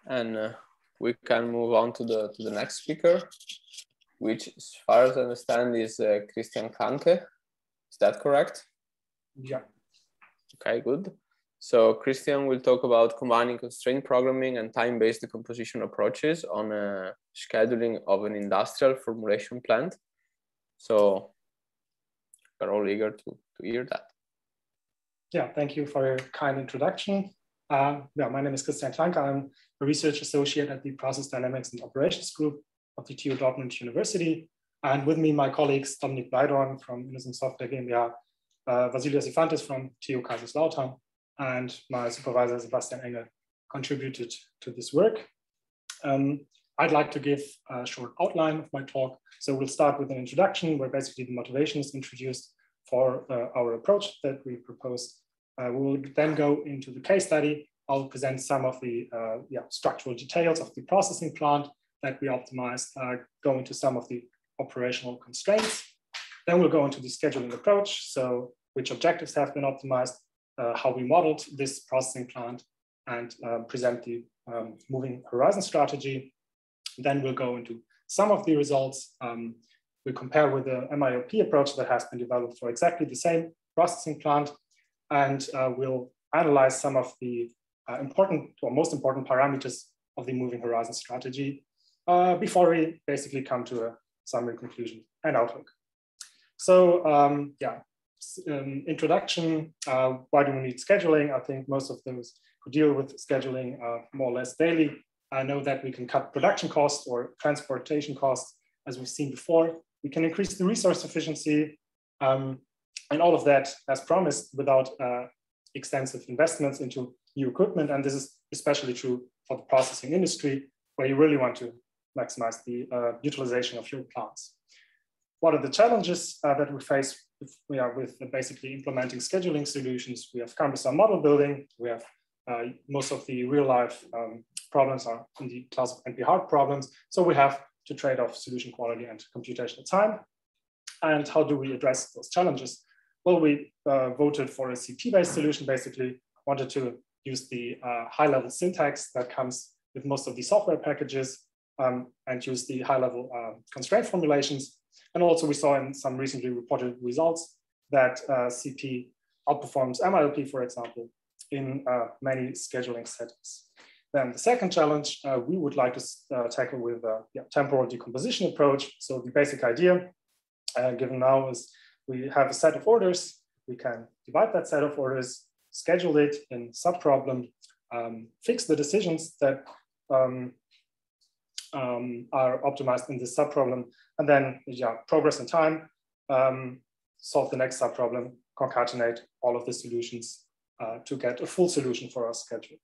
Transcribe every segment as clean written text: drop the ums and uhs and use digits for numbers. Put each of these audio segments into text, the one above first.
And we can move on to the next speaker, which, as far as I understand, is Christian Klanke. Is that correct? Yeah. Okay, good. So Christian will talk about combining constraint programming and time-based decomposition approaches on scheduling of an industrial formulation plant. So we're all eager to hear that. Yeah, thank you for your kind introduction. Yeah, my name is Christian Klanke. I'm a research associate at the Process Dynamics and Operations Group of the TU Dortmund University. And with me, my colleagues, Dominik Bleidorn from Innocent Software GmbH, Vassilios Yfantis from TU Kaiserslautern, and my supervisor, Sebastian Engell, contributed to this work. I'd like to give a short outline of my talk. So we'll start with an introduction where basically the motivation is introduced for our approach that we propose. We will then go into the case study. I'll present some of the structural details of the processing plant that we optimized, go into some of the operational constraints. Then we'll go into the scheduling approach, so which objectives have been optimized, how we modeled this processing plant, and present the moving horizon strategy. Then we'll go into some of the results. We'll compare with the MILP approach that has been developed for exactly the same processing plant, and we'll analyze some of the important or most important parameters of the moving horizon strategy before we basically come to a summary conclusion and outlook. So introduction, why do we need scheduling? I think most of those who deal with scheduling more or less daily know that we can cut production costs or transportation costs, as we've seen before. We can increase the resource efficiency, and all of that, as promised, without extensive investments into new equipment. And this is especially true for the processing industry, where you really want to maximize the utilization of your plants. What are the challenges that we face with basically implementing scheduling solutions? We have cumbersome model building. We have most of the real life problems are in the class of NP-hard problems. So we have to trade off solution quality and computational time. And how do we address those challenges? Well, we voted for a CP-based solution, basically wanted to use the high-level syntax that comes with most of the software packages and use the high-level constraint formulations. And also we saw in some recently reported results that CP outperforms MILP, for example, in many scheduling settings. Then the second challenge we would like to tackle with a temporal decomposition approach. So the basic idea given now is we have a set of orders. We can divide that set of orders, schedule it in subproblem, fix the decisions that are optimized in this subproblem, and then progress in time, solve the next subproblem, concatenate all of the solutions to get a full solution for our schedule.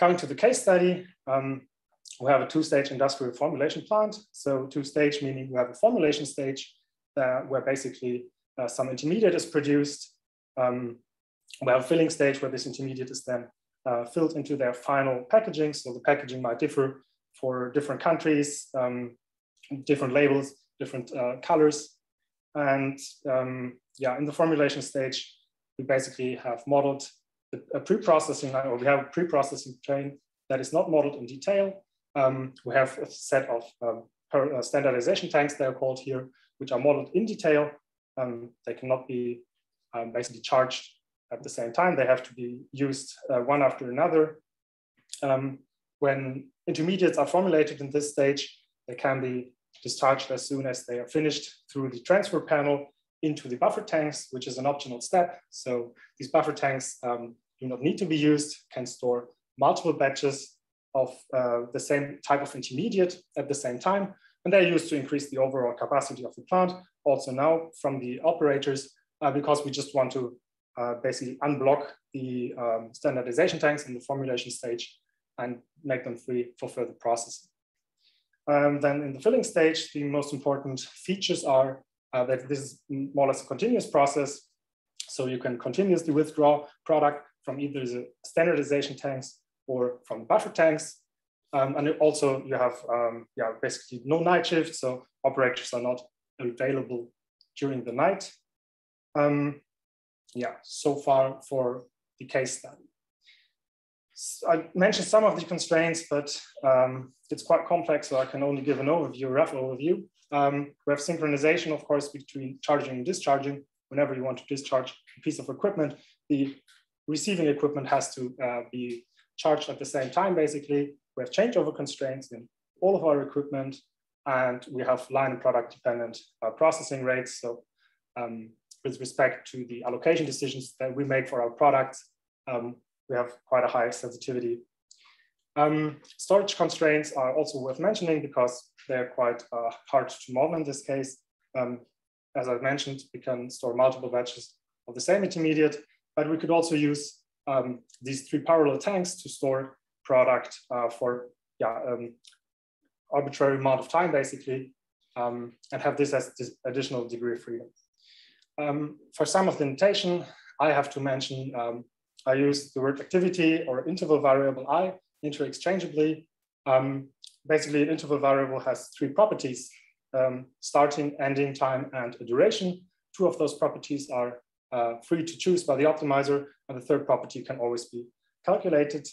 Coming to the case study, we have a two-stage industrial formulation plant. So two-stage meaning we have a formulation stage where basically some intermediate is produced. We have a filling stage where this intermediate is then filled into their final packaging. So the packaging might differ for different countries, different labels, different colors. And in the formulation stage, we basically have modeled a pre-processing line, or we have a pre-processing train that is not modeled in detail. We have a set of standardization tanks, they're called here, which are modeled in detail. They cannot be basically charged at the same time. They have to be used one after another. When intermediates are formulated in this stage, they can be discharged as soon as they are finished through the transfer panel into the buffer tanks, which is an optional step. So these buffer tanks do not need to be used, can store multiple batches of the same type of intermediate at the same time. And they're used to increase the overall capacity of the plant. Also now from the operators, because we just want to basically unblock the standardization tanks in the formulation stage and make them free for further processing. Then in the filling stage, the most important features are that this is more or less a continuous process. So you can continuously withdraw product from either the standardization tanks or from buffer tanks. And also you have basically no night shift, so operators are not available during the night. So far for the case study. I mentioned some of the constraints, but it's quite complex, so I can only give an overview, a rough overview. We have synchronization, of course, between charging and discharging. Whenever you want to discharge a piece of equipment, the receiving equipment has to be charged at the same time, basically. We have changeover constraints in all of our equipment, and we have line and product dependent processing rates. So with respect to the allocation decisions that we make for our products, we have quite a high sensitivity. Storage constraints are also worth mentioning because they're quite hard to model in this case. As I mentioned, we can store multiple batches of the same intermediate, but we could also use these 3 parallel tanks to store product for arbitrary amount of time, basically, and have this as this additional degree of freedom. For some of the notation, I have to mention, I use the word activity or interval variable I interchangeably. Basically, an interval variable has 3 properties, starting, ending time, and a duration. 2 of those properties are free to choose by the optimizer, and the 3rd property can always be calculated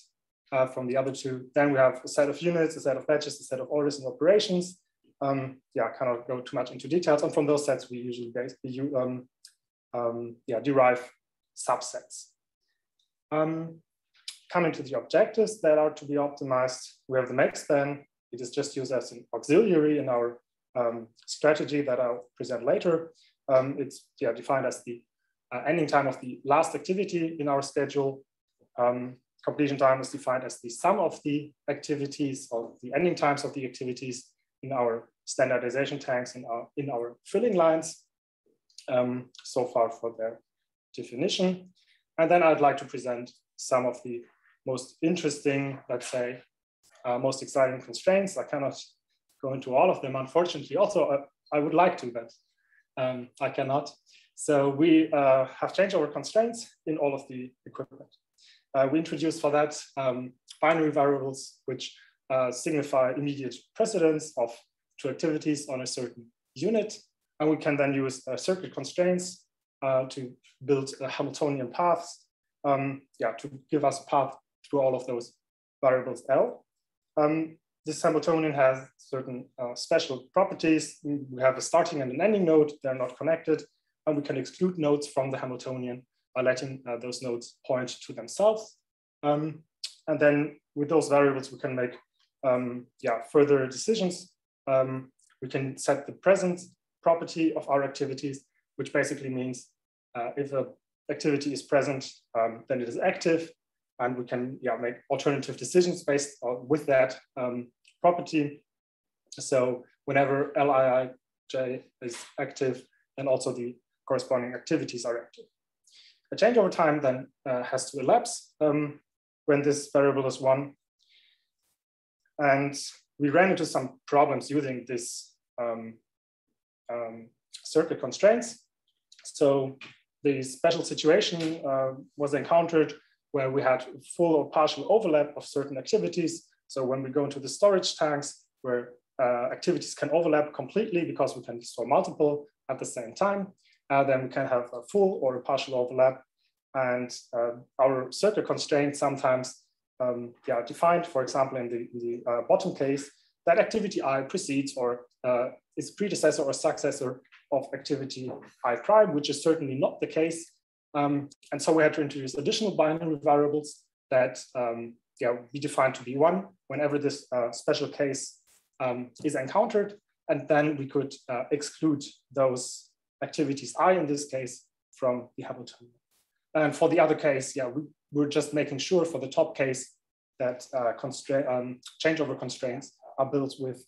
from the other 2. Then we have a set of units, a set of batches, a set of orders and operations. I cannot go too much into details. And from those sets, we usually derive subsets. Coming to the objectives that are to be optimized, we have the max span. It is just used as an auxiliary in our strategy that I'll present later. It's defined as the ending time of the last activity in our schedule. Completion time is defined as the sum of the activities or the ending times of the activities in our standardization tanks in our filling lines. So far for their definition. And then I'd like to present some of the most interesting, let's say, most exciting constraints. I cannot go into all of them, unfortunately. Also, I would like to, but I cannot. So we have changeover constraints in all of the equipment. We introduced for that binary variables, which signify immediate precedence of 2 activities on a certain unit. And we can then use circuit constraints to build Hamiltonian paths, to give us a path through all of those variables L. This Hamiltonian has certain special properties. We have a starting and an ending node. They're not connected. And we can exclude nodes from the Hamiltonian by letting those nodes point to themselves. And then with those variables, we can make further decisions. We can set the present property of our activities, which basically means if an activity is present, then it is active, and we can make alternative decisions based on with that property. So whenever Lij is active, then also the corresponding activities are active. A changeover time then has to elapse when this variable is 1. And we ran into some problems using this circuit constraints. So the special situation was encountered where we had full or partial overlap of certain activities. So when we go into the storage tanks where activities can overlap completely because we can store multiple at the same time, then we can have a full or a partial overlap. And our circuit constraints sometimes defined, for example, in the bottom case, that activity I precedes or is predecessor or successor of activity I prime, which is certainly not the case. And so we had to introduce additional binary variables that we define to be 1 whenever this special case is encountered. And then we could exclude those activities I, in this case, from the Hamiltonian. And for the other case, we're just making sure for the top case that changeover constraints are built with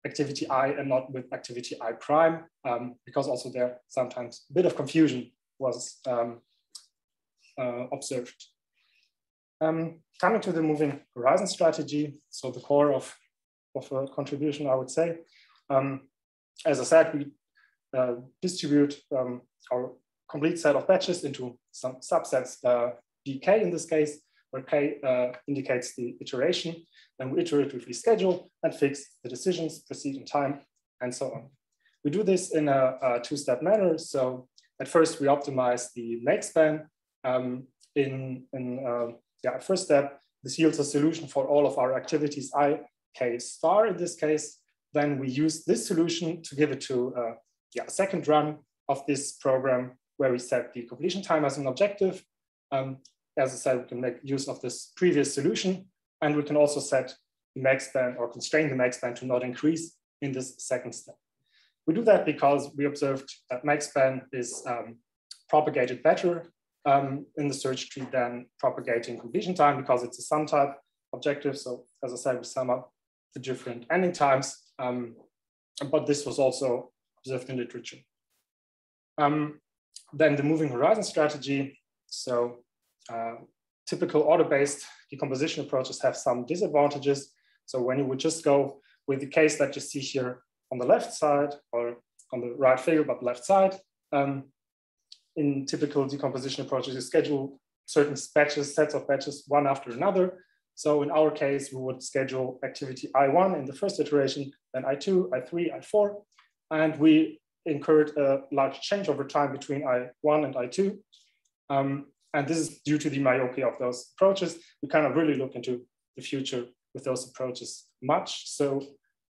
activity I and not with activity I prime, because also there sometimes a bit of confusion was observed. Coming to the moving horizon strategy, so the core of a contribution, I would say. As I said, we distribute our complete set of batches into some subsets, dk in this case, where k indicates the iteration. Then we iteratively schedule and fix the decisions, proceed in time, and so on. We do this in a 2-step manner. So at first, we optimize the make span. First step, this yields a solution for all of our activities I, k star in this case. Then we use this solution to give it to a second run of this program where we set the completion time as an objective. As I said, we can make use of this previous solution, and we can also set the max span or constrain the max span to not increase in this second step. We do that because we observed that max span is propagated better in the search tree than propagating completion time, because it's a sum type objective. So as I said, we sum up the different ending times, but this was also observed in literature. Then the moving horizon strategy. So typical order-based decomposition approaches have some disadvantages. So when you would just go with the case that you see here on the left side, or on the right figure, but left side, in typical decomposition approaches, you schedule certain batches, sets of batches, one after another. So in our case, we would schedule activity I1 in the first iteration, then I2, I3, I4, and we incurred a large change over time between I1 and I2. And this is due to the myopia of those approaches. We kind of really look into the future with those approaches much. So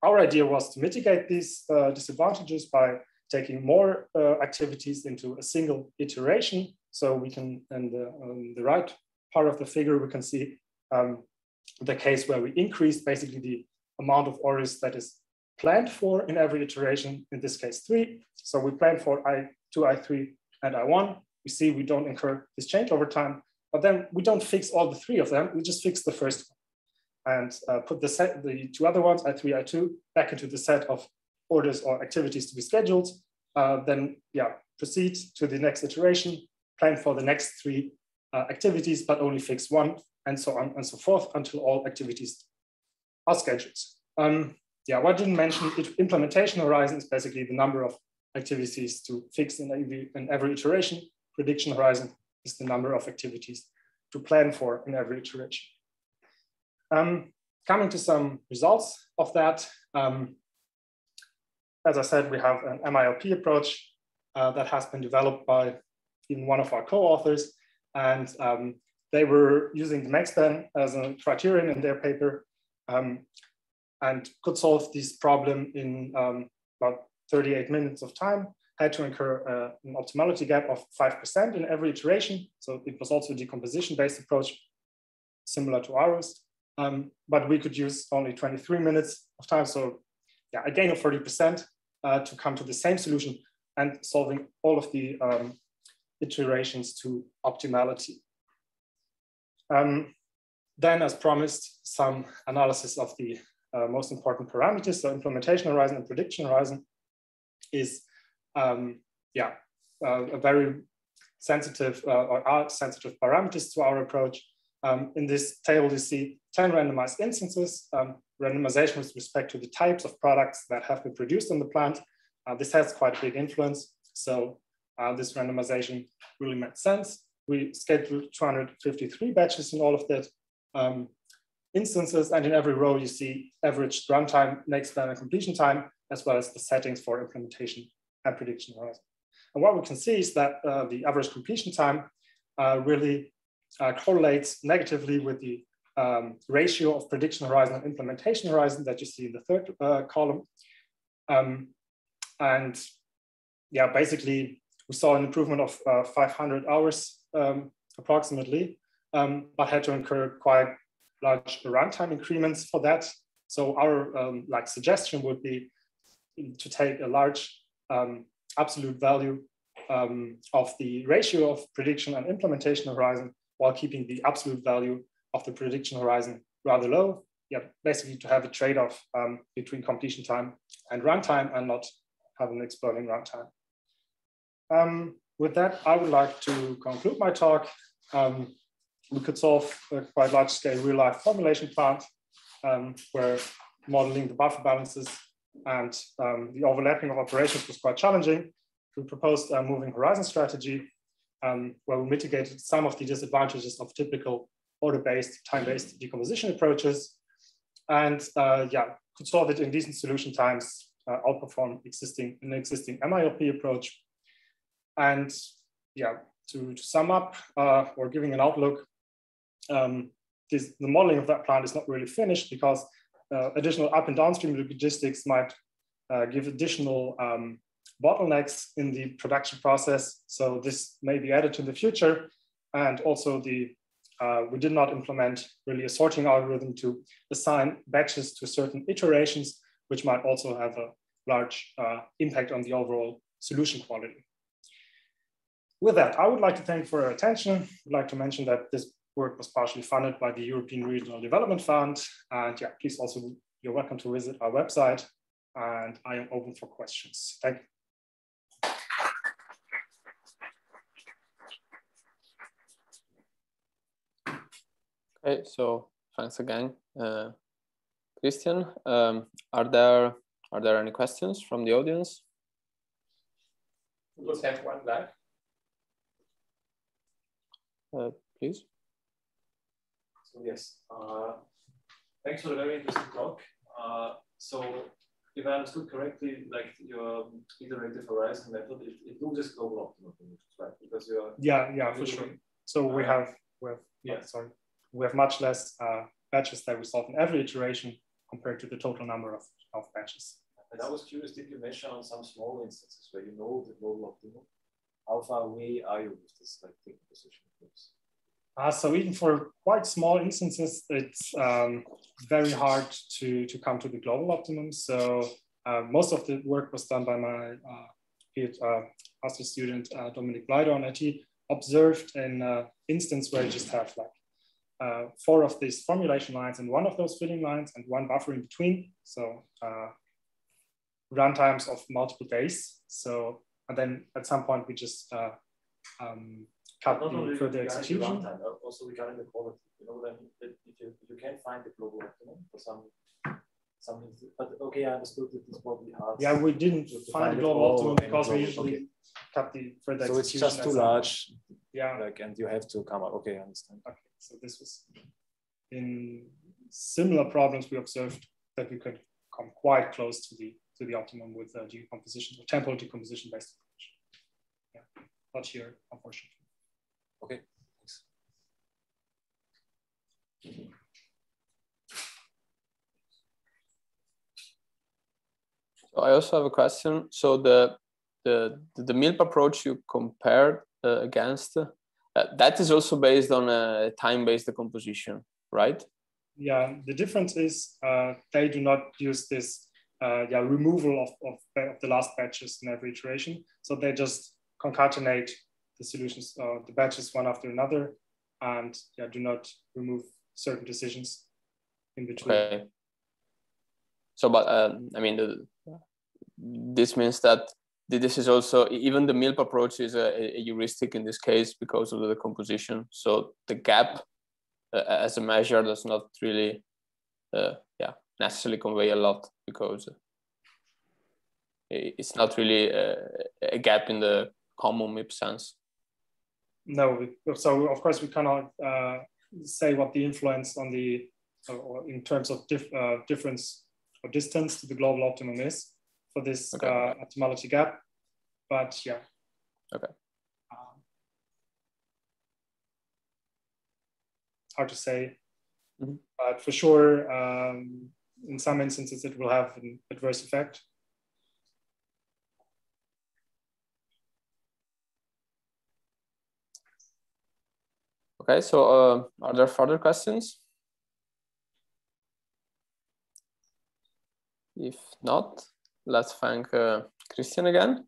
our idea was to mitigate these disadvantages by taking more activities into a single iteration. So we can, on the right part of the figure, we can see the case where we increased basically the amount of orders that is planned for in every iteration, in this case 3. So we plan for I2, I3, and I1. We see we don't incur this change over time, but then we don't fix all the 3 of them. We just fix the first one and put the 2 other ones, I3, I2, back into the set of orders or activities to be scheduled. Then proceed to the next iteration, plan for the next 3 activities, but only fix 1, and so on and so forth until all activities are scheduled. What I didn't mention, implementation horizon is basically the number of activities to fix in every iteration. Prediction horizon is the number of activities to plan for in every iteration. Coming to some results of that, as I said, we have an MILP approach that has been developed by even one of our co-authors, and they were using the max span as a criterion in their paper, and could solve this problem in about 38 minutes of time. Had to incur an optimality gap of 5% in every iteration. So it was also a decomposition-based approach, similar to ours. But we could use only 23 minutes of time. So a gain of 30% to come to the same solution and solving all of the iterations to optimality. Then, as promised, some analysis of the most important parameters. So implementation horizon and prediction horizon is a very sensitive or are sensitive parameters to our approach. In this table, you see 10 randomized instances, randomization with respect to the types of products that have been produced in the plant. This has quite a big influence. So this randomization really made sense. We scheduled 253 batches in all of that instances, and in every row you see average runtime, next span, and completion time, as well as the settings for implementation and prediction horizon. And what we can see is that the average completion time really correlates negatively with the ratio of prediction horizon and implementation horizon that you see in the third column. And basically we saw an improvement of 500 hours approximately, but had to incur quite large runtime increments for that. So our suggestion would be to take a large absolute value of the ratio of prediction and implementation horizon, while keeping the absolute value of the prediction horizon rather low. Basically to have a trade-off between completion time and runtime, and not have an exploding runtime. With that, I would like to conclude my talk. We could solve a quite large-scale real-life formulation plant where modeling the buffer balances and the overlapping of operations was quite challenging. We proposed a moving horizon strategy where we mitigated some of the disadvantages of typical order-based, time-based decomposition approaches, and could solve it in decent solution times, outperform an existing MILP approach. And to sum up, or giving an outlook, the modeling of that plant is not really finished because additional up and downstream logistics might give additional bottlenecks in the production process. So this may be added in the future. And also we did not implement really a sorting algorithm to assign batches to certain iterations, which might also have a large impact on the overall solution quality. With that, I would like to thank you for your attention. I'd like to mention that this work was partially funded by the European Regional Development Fund. And yeah, please also, you're welcome to visit our website. And I am open for questions. Thank you. Okay, so thanks again, Christian. Are there any questions from the audience? We will have one live. Please. So yes, thanks for a very interesting talk. So if I understood correctly, like your iterative horizon method, it loses global optimum conditions, right? Because you're for sure. So we have much less batches that we solve in every iteration compared to the total number of batches. And I was curious, did you measure on some small instances where you know the global optimum? How far away are you with this like decomposition groups? So even for quite small instances, it's very hard to come to the global optimum. So most of the work was done by my master student, Dominik Bleidorn, and he observed an instance where you just have like 4 of these formulation lines and 1 of those filling lines and 1 buffer in between. So run times of multiple days. So, and then at some point we just cut the further execution. Also regarding the quality, you know what I mean? If you can find the global optimum for some, but okay, I understood that it's probably hard. Yeah, we didn't find the global optimum because we usually cut the further execution. So it's just too large. Yeah. Like, and you have to come up. Okay, I understand. Okay, so this was in similar problems we observed that we could come quite close to the optimum with decomposition or temporal decomposition based approach. Yeah, not here, unfortunately. Okay, thanks. So I also have a question. So the MILP approach you compared against, that is also based on a time-based decomposition, right? Yeah, the difference is they do not use this removal of the last batches in every iteration. So they just concatenate the solutions, the batches one after another, and do not remove certain decisions in between. Okay. So, but I mean, this means that this is also, even the MILP approach is a heuristic in this case because of the decomposition. So the gap as a measure does not really, necessarily convey a lot because it's not really a gap in the common MILP sense. No, so of course we cannot say what the influence on the, or in terms of difference or distance to the global optimum is for this optimality gap, but yeah. Okay. Hard to say, but for sure, in some instances it will have an adverse effect. Okay, so are there further questions? If not, let's thank Christian again.